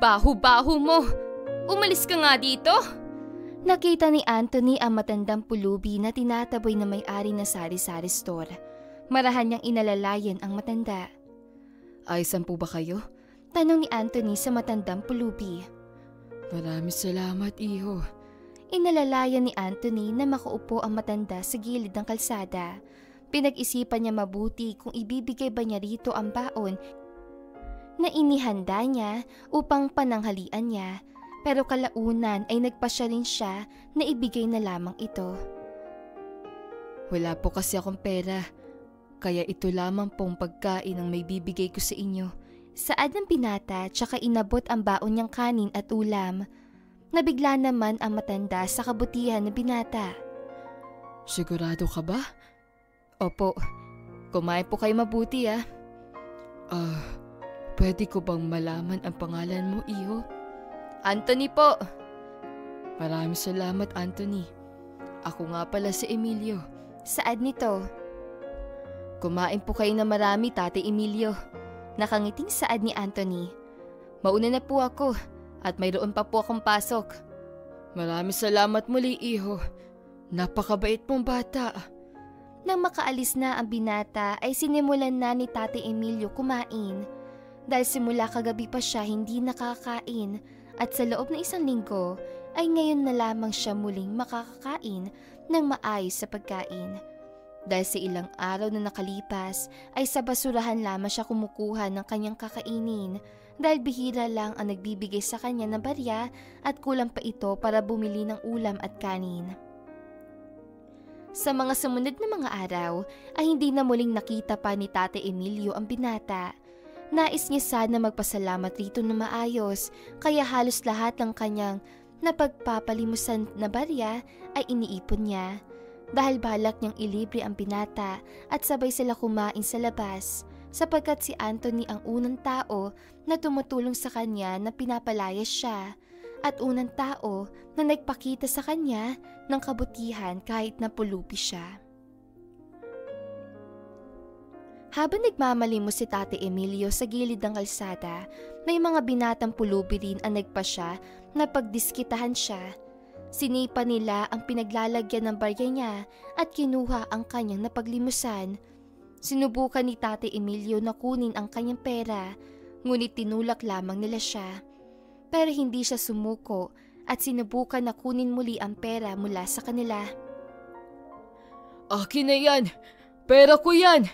baho-baho mo. Umalis ka nga dito. Nakita ni Anthony ang matandang pulubi na tinataboy na may-ari ng sari-sari store. Marahan niyang inalalayan ang matanda. Ayusan po ba kayo? Tanong ni Anthony sa matandang pulubi. Maraming salamat, iho. Inalalayan ni Anthony na makaupo ang matanda sa gilid ng kalsada. Pinag-isipan niya mabuti kung ibibigay ba niya rito ang baon na inihanda niya upang pananghalian niya, pero kalaunan ay nagpasya rin siya na ibigay na lamang ito. Wala po kasi akong pera, kaya ito lamang pong pagkain ang may bibigay ko sa inyo. Saad ng binata tsaka inabot ang baon niyang kanin at ulam. Nabigla naman ang matanda sa kabutihan ng binata. Sigurado ka ba? Opo. Kumain po kayo mabuti Pwede ko bang malaman ang pangalan mo, iho? Anthony po. Maraming salamat, Anthony. Ako nga pala si Emilio. Saad nito. Kumain po kayo na marami, Tate Emilio. Nakangiting saad ni Anthony. Mauna na po ako at mayroon pa po akong pasok. Maraming salamat muli, iho. Napakabait mong bata. Nang makaalis na ang binata ay sinimulan na ni Tate Emilio kumain. Dahil simula kagabi pa siya hindi nakakain at sa loob ng 1 linggo ay ngayon na lamang siya muling makakakain ng maayos sa pagkain. Dahil sa ilang araw na nakalipas ay sa basurahan lamang siya kumukuha ng kanyang kakainin dahil bihira lang ang nagbibigay sa kanya ng barya at kulang pa ito para bumili ng ulam at kanin. Sa mga sumunod na mga araw ay hindi na muling nakita pa ni Tate Emilio ang binata. Nais niya sana magpasalamat rito na maayos kaya halos lahat ng kanyang napagpapalimusan na barya ay iniipon niya. Dahil balak niyang ilibre ang binata at sabay sila kumain sa labas sapagkat si Anthony ang unang tao na tumutulong sa kanya na pinapalayas siya at unang tao na nagpakita sa kanya ng kabutihan kahit na pulubi siya. Habang nagmamalimos si Tate Emilio sa gilid ng kalsada, may mga binatang pulubi rin ang nagpasya na pagdiskitahan siya. Sinipa nila ang pinaglalagyan ng barya niya at kinuha ang kanyang napaglimusan. Sinubukan ni Tate Emilio na kunin ang kanyang pera, ngunit tinulak lamang nila siya. Pero hindi siya sumuko at sinubukan na kunin muli ang pera mula sa kanila. Akin na yan! Pera ko yan!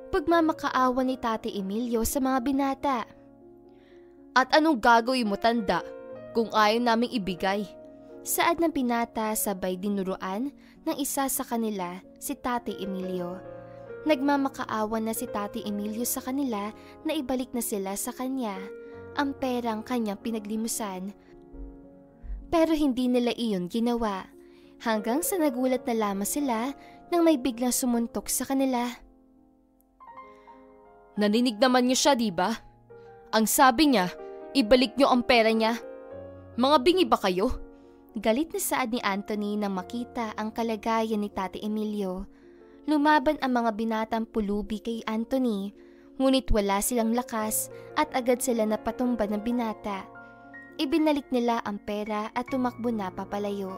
Pagmamakaawa ni Tate Emilio sa mga binata. At anong gagawin mo, tanda, kung ayaw naming ibigay? Saad ng binata sabay dinuruan ng isa sa kanila si Tate Emilio. Nagmamakaawa na si Tate Emilio sa kanila na ibalik na sila sa kanya ang perang kanyang pinaglimusan. Pero hindi nila iyon ginawa hanggang sa nagulat na lamang sila nang may biglang sumuntok sa kanila. Narinig naman niyo siya, diba? Ang sabi niya, ibalik niyo ang pera niya. Mga bingi ba kayo? Galit na saad ni Anthony nang makita ang kalagayan ni Tate Emilio. Lumaban ang mga binatang pulubi kay Anthony, ngunit wala silang lakas at agad sila napatumba ng binata. Ibinalik nila ang pera at tumakbo na papalayo.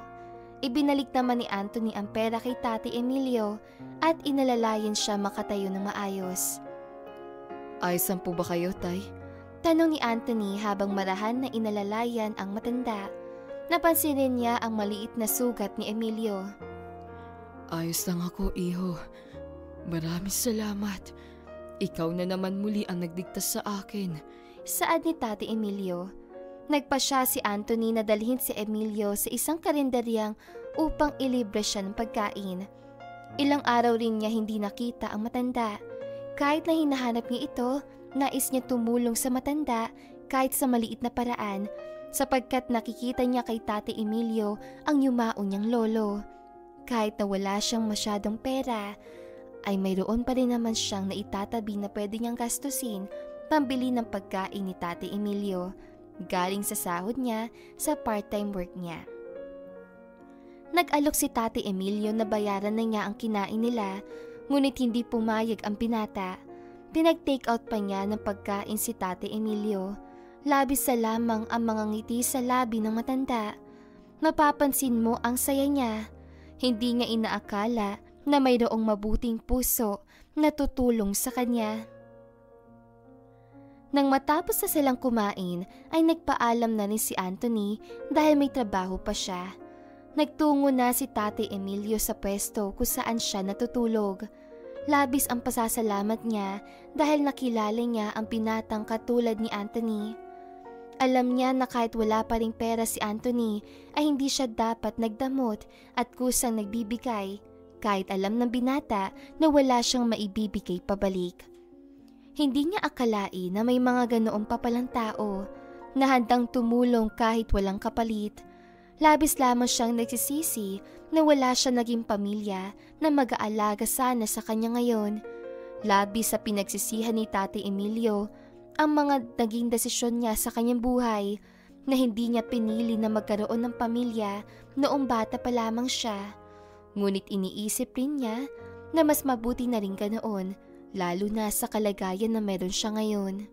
Ibinalik naman ni Anthony ang pera kay Tate Emilio at inalalayan siya makatayo ng maayos. Ayusan po ba kayo, Tay? Tanong ni Anthony habang marahan na inalalayan ang matanda. Napansin rin niya ang maliit na sugat ni Emilio. Ayos lang ako, iho. Maraming salamat. Ikaw na naman muli ang nagdigtas sa akin. Saad ni Tate Emilio. Nagpasya si Anthony na dalhin si Emilio sa isang karinderyang upang ilibre siya ng pagkain. Ilang araw rin niya hindi nakita ang matanda. Kahit na hinahanap niya ito, nais niya tumulong sa matanda kahit sa maliit na paraan sapagkat nakikita niya kay Tate Emilio ang yumaon niyang lolo. Kahit na wala siyang masyadong pera, ay mayroon pa rin naman siyang naitatabi na pwede niyang gastusin pambili ng pagkain ni Tate Emilio galing sa sahod niya sa part-time work niya. Nag-alok si Tate Emilio na bayaran na niya ang kinain nila, ngunit hindi pumayag ang binata. Pinag-take out pa niya ng pagkain si Tate Emilio. Labis sa lamang ang mga ngiti sa labi ng matanda. Mapapansin mo ang saya niya. Hindi niya inaakala na mayroong mabuting puso na tutulong sa kanya. Nang matapos na silang kumain ay nagpaalam na ni si Anthony dahil may trabaho pa siya. Nagtungo na si Tate Emilio sa pwesto kung saan siya natutulog. Labis ang pasasalamat niya dahil nakilala niya ang binatang katulad ni Anthony. Alam niya na kahit wala pa ring pera si Anthony ay hindi siya dapat nagdamot at kusang nagbibigay kahit alam ng binata na wala siyang maibibigay pabalik. Hindi niya akalain na may mga ganoong papalang tao na handang tumulong kahit walang kapalit. Labis lamang siyang nagsisisi na wala siya naging pamilya na mag-aalaga sana sa kanya ngayon. Labis sa pinagsisihan ni Tate Emilio ang mga naging desisyon niya sa kanyang buhay na hindi niya pinili na magkaroon ng pamilya noong bata pa lamang siya. Ngunit iniisip rin niya na mas mabuti na rin ganoon, lalo na sa kalagayan na meron siya ngayon.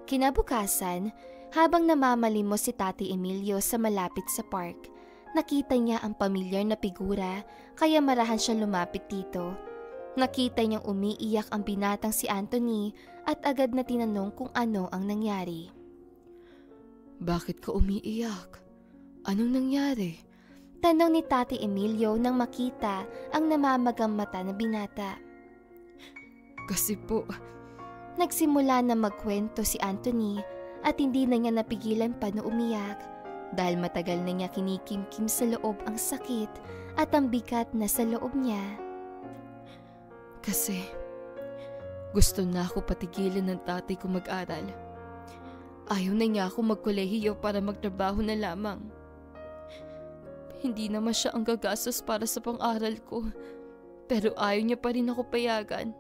Kinabukasan, habang namamalimos si Tate Emilio sa malapit sa park, nakita niya ang pamilyar na figura kaya marahan siya lumapit dito. Nakita niyang umiiyak ang binatang si Anthony at agad na tinanong kung ano ang nangyari. Bakit ka umiiyak? Anong nangyari? Tanong ni Tate Emilio nang makita ang namamagang mata na binata. Kasi po, nagsimula na magkwento si Anthony at hindi na niya napigilan pa na umiyak dahil matagal na niya kinikimkim sa loob ang sakit at ang bigat na sa loob niya. Kasi gusto na ako patigilan ng tatay ko mag-aral. Ayaw na niya ako magkolehiyo para magtrabaho na lamang. Hindi naman siya ang gagastos para sa pang-aral ko, pero ayaw niya pa rin ako payagan.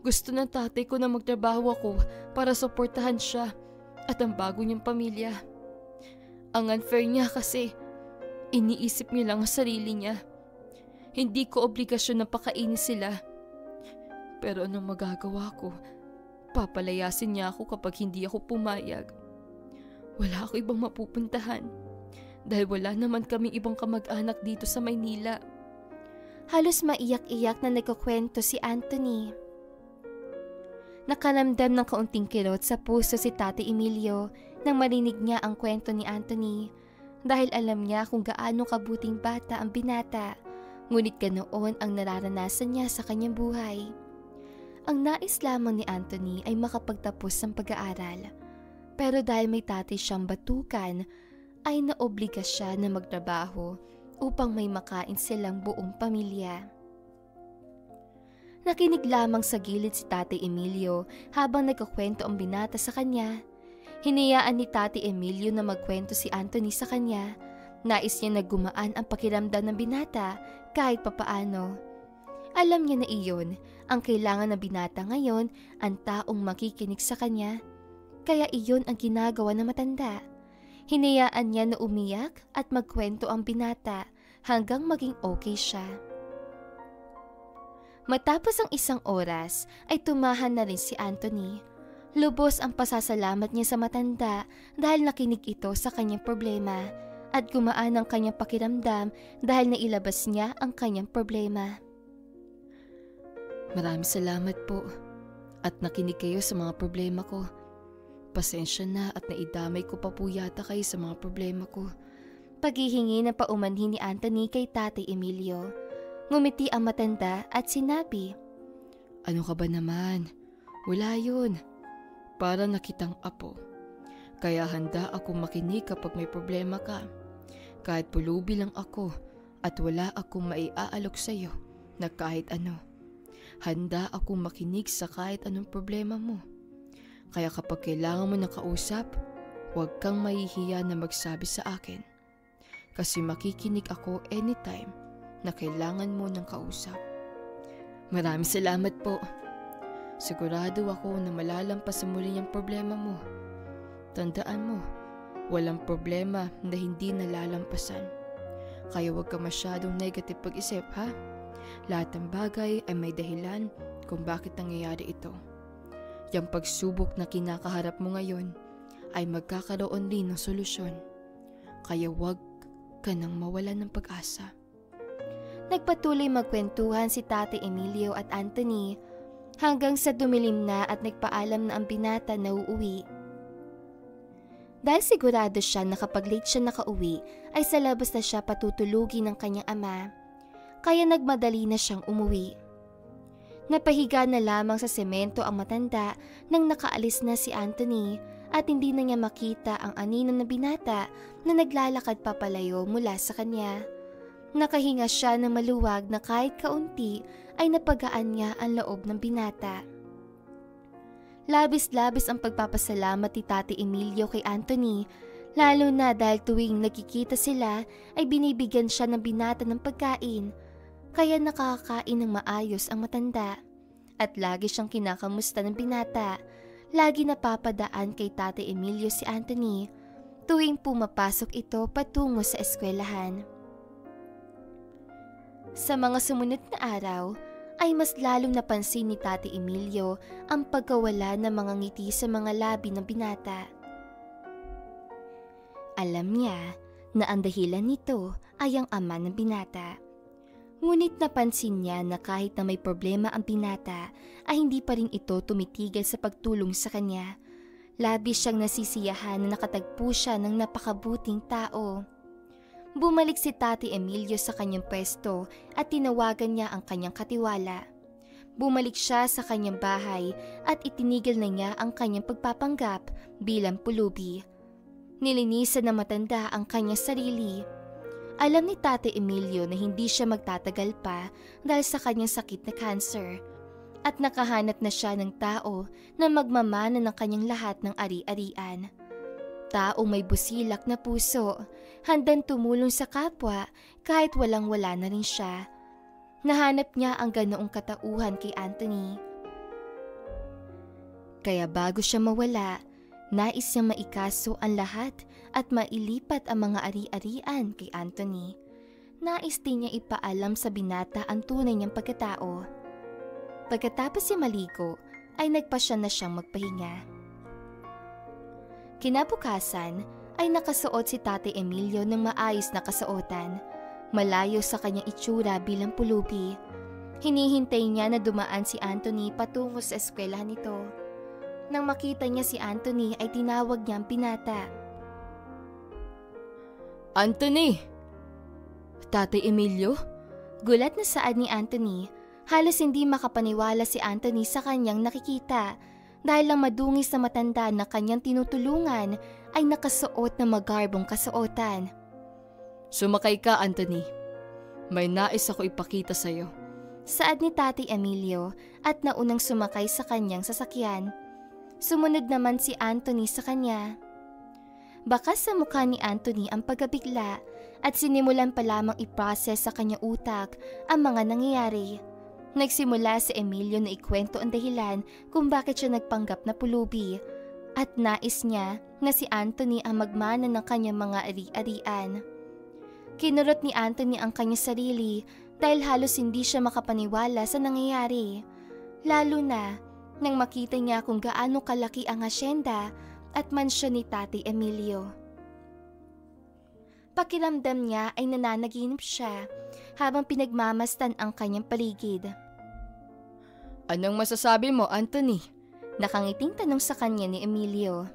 Gusto ng tatay ko na magtrabaho ako para suportahan siya at ang bago niyang pamilya. Ang unfair niya kasi iniisip niya lang ang sarili niya. Hindi ko obligasyon na pakainin sila. Pero anong magagawa ko? Papalayasin niya ako kapag hindi ako pumayag. Wala ako ibang mapupuntahan dahil wala naman kaming ibang kamag-anak dito sa Maynila. Halos maiyak-iyak na nagkukwento si Anthony. Nakaramdam ng kaunting kirot sa puso si Tate Emilio nang marinig niya ang kwento ni Anthony dahil alam niya kung gaano kabuting bata ang binata, ngunit ganoon ang nararanasan niya sa kanyang buhay. Ang nais lamang ni Anthony ay makapagtapos ng pag-aaral, pero dahil may tatay siyang batukan, ay naobliga siya na magtrabaho upang may makain silang buong pamilya. Nakinig lamang sa gilid si Tate Emilio habang nagkukwento ang binata sa kanya. Hinayaan ni Tate Emilio na magkwento si Anthony sa kanya. Nais niya na gumaan ang pakiramdam ng binata kahit papaano. Alam niya na iyon, ang kailangan ng binata ngayon ang taong makikinig sa kanya. Kaya iyon ang ginagawa ng matanda. Hinayaan niya na umiyak at magkwento ang binata hanggang maging okay siya. Matapos ang 1 oras ay tumahan na rin si Anthony. Lubos ang pasasalamat niya sa matanda dahil nakinig ito sa kanyang problema at gumaan ang kanyang pakiramdam dahil nailabas niya ang kanyang problema. Maraming salamat po at nakinig kayo sa mga problema ko. Pasensya na at naidamay ko pa po yata kayo sa mga problema ko. Paghihingi ng paumanhin ni Anthony kay Tate Emilio. Ngumiti ang matanda at sinabi, Ano ka ba naman? Wala yun. Para nakitang apo. Kaya handa akong makinig kapag may problema ka. Kahit pulubi lang ako at wala akong maiaalok sa'yo na kahit ano. Handa akong makinig sa kahit anong problema mo. Kaya kapag kailangan mo ng kausap, huwag kang mahihiya na magsabi sa akin. Kasi makikinig ako anytime na kailangan mo ng kausap. Maraming salamat po. Sigurado ako na malalampasan mo rin ang problema mo. Tandaan mo, walang problema na hindi nalalampasan. Kaya huwag ka masyadong negative pag-isip, ha? Lahat ng bagay ay may dahilan kung bakit nangyayari ito. yung pagsubok na kinakaharap mo ngayon ay magkakaroon din ng solusyon. Kaya wag ka nang mawalan ng pag-asa. Nagpatuloy magkwentuhan si Tate Emilio at Anthony hanggang sa dumilim na at nagpaalam na ang binata na uuwi. Dahil sigurado siya na kapag late siya nakauwi ay sa labas na siya patutulugin ng kanyang ama, kaya nagmadali na siyang umuwi. Napahiga na lamang sa semento ang matanda nang nakaalis na si Anthony at hindi na niya makita ang anino na binata na naglalakad papalayo mula sa kanya. Nakahinga siya na maluwag na kahit kaunti ay napagaan niya ang loob ng binata. Labis-labis ang pagpapasalamat ni Tate Emilio kay Anthony, lalo na dahil tuwing nagkikita sila ay binibigyan siya ng binata ng pagkain, kaya nakakakain ng maayos ang matanda. At lagi siyang kinakamusta ng binata, lagi napapadaan kay Tate Emilio si Anthony tuwing pumapasok ito patungo sa eskwelahan. Sa mga sumunod na araw, ay mas lalong napansin ni Tate Emilio ang pagkawala ng mga ngiti sa mga labi ng binata. Alam niya na ang dahilan nito ay ang ama ng binata. Ngunit napansin niya na kahit na may problema ang binata ay hindi pa rin ito tumitigil sa pagtulong sa kanya. Labis siyang nasisiyahan na nakatagpo siya ng napakabuting tao. Bumalik si Tate Emilio sa kanyang pwesto at tinawagan niya ang kanyang katiwala. Bumalik siya sa kanyang bahay at itinigil na niya ang kanyang pagpapanggap bilang pulubi. Nilinisan na matanda ang kanyang sarili. Alam ni Tate Emilio na hindi siya magtatagal pa dahil sa kanyang sakit na cancer. At nakahanap na siya ng tao na magmamana ng kanyang lahat ng ari-arian. Taong may busilak na puso, handang tumulong sa kapwa kahit walang-wala na rin siya. Nahanap niya ang ganoong katauhan kay Anthony. Kaya bago siya mawala, nais niya maikaso ang lahat at mailipat ang mga ari-arian kay Anthony. Nais din niya ipaalam sa binata ang tunay niyang pagkatao. Pagkatapos siya maligo, ay nagpasya na siyang magpahinga. Kinabukasan ay nakasuot si Tate Emilio ng maayos na kasuotan, malayo sa kanyang itsura bilang pulubi. Hinihintay niya na dumaan si Anthony patungo sa eskwelahan nito. Nang makita niya si Anthony ay tinawag niya ang binata. Anthony! Tate Emilio? Gulat na saad ni Anthony. Halos hindi makapaniwala si Anthony sa kanyang nakikita. Dahil lang madungis na matanda na kanyang tinutulungan ay nakasuot na magarbong kasuotan. Sumakay ka, Anthony. May nais ako ipakita sa'yo. Saad ni Tate Emilio at naunang sumakay sa kanyang sasakyan. Sumunod naman si Anthony sa kanya. Bakas sa mukha ni Anthony ang pagkabigla at sinimulan pa lamang i-process sa kanyang utak ang mga nangyayari. Nagsimula si Emilio na ikwento ang dahilan kung bakit siya nagpanggap na pulubi at nais niya na si Anthony ang magmana ng kanyang mga ari-arian. Kinurot ni Anthony ang kanyang sarili dahil halos hindi siya makapaniwala sa nangyayari. Lalo na nang makita niya kung gaano kalaki ang asyenda at mansyon ni Tate Emilio. Pakiramdam niya ay nananaginip siya habang pinagmamasdan ang kanyang paligid. Anong masasabi mo, Anthony? Nakangiting tanong sa kanya ni Emilio.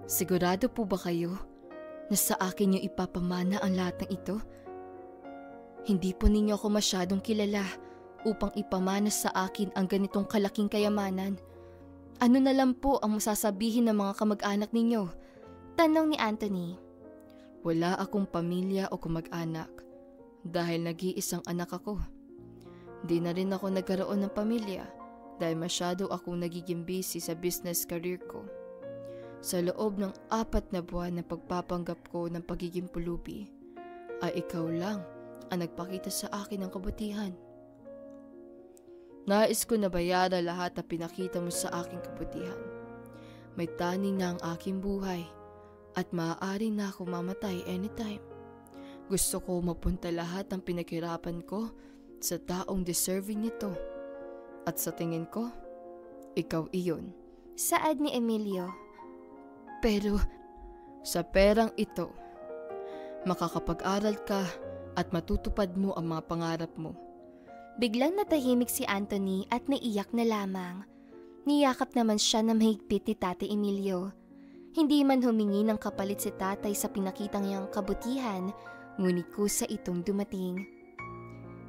Sigurado po ba kayo na sa akin niyo ipapamana ang lahat ng ito? Hindi po ninyo ako masyadong kilala upang ipamana sa akin ang ganitong kalaking kayamanan. Ano na lang po ang masasabihin ng mga kamag-anak ninyo? Tanong ni Anthony. Wala akong pamilya o kamag-anak dahil nag-iisang anak ako. Di na rin ako nagkaroon ng pamilya dahil masyado akong nagiging busy sa business career ko. Sa loob ng 4 na buwan na pagpapanggap ko ng pagiging pulubi, ay ikaw lang ang nagpakita sa akin ng kabutihan. Nais ko na bayaran lahat na pinakita mo sa aking kabutihan. May taning na ang aking buhay at maaari na ako mamatay anytime. Gusto ko mapunta lahat ng pinaghirapan ko sa taong deserving nito. At sa tingin ko, ikaw iyon. Saad ni Emilio. Pero sa perang ito, makakapag-aral ka at matutupad mo ang mga pangarap mo. Biglang natahimik si Anthony at naiyak na lamang. Niyakap naman siya na mahigpit ni Tate Emilio. Hindi man humingi ng kapalit si tatay sa pinakitang niyang kabutihan, ngunit kusa itong dumating.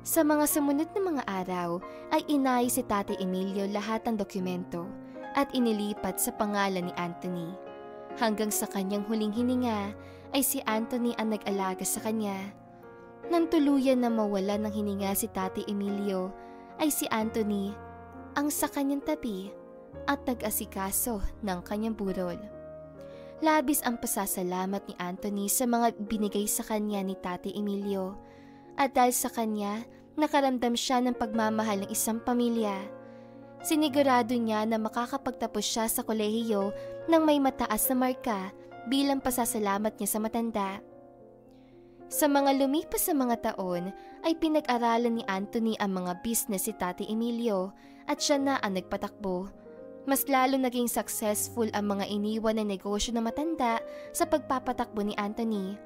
Sa mga sumunod na mga araw ay inayos si Tate Emilio lahat ng dokumento at inilipat sa pangalan ni Anthony. Hanggang sa kanyang huling hininga ay si Anthony ang nag-alaga sa kanya. Nang tuluyan na mawala ng hininga si Tate Emilio ay si Anthony ang sa kanyang tabi at nag-asikaso ng kanyang burol. Labis ang pasasalamat ni Anthony sa mga binigay sa kanya ni Tate Emilio at dahil sa kanya nakaramdam siya ng pagmamahal ng isang pamilya. Sinigurado niya na makakapagtapos siya sa kolehiyo nang may mataas na marka bilang pasasalamat niya sa matanda. Sa mga lumipas na mga taon ay pinag-aralan ni Anthony ang mga business si Tate Emilio at siya na ang nagpatakbo. Mas lalo naging successful ang mga iniwan na negosyo na matanda sa pagpapatakbo ni Anthony.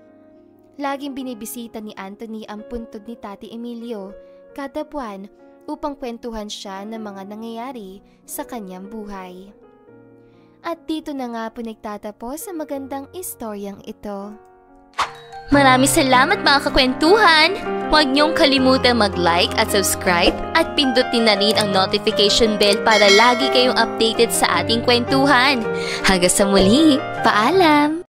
Laging binibisita ni Anthony ang puntod ni Tate Emilio kada buwan upang kwentuhan siya ng mga nangyayari sa kanyang buhay. At dito na nga po nagtatapos ang magandang istoryang ito. Maraming salamat mga kakwentuhan! Huwag niyong kalimutan mag-like at subscribe at pindutin na rin ang notification bell para lagi kayong updated sa ating kwentuhan. Hanggang sa muli, paalam!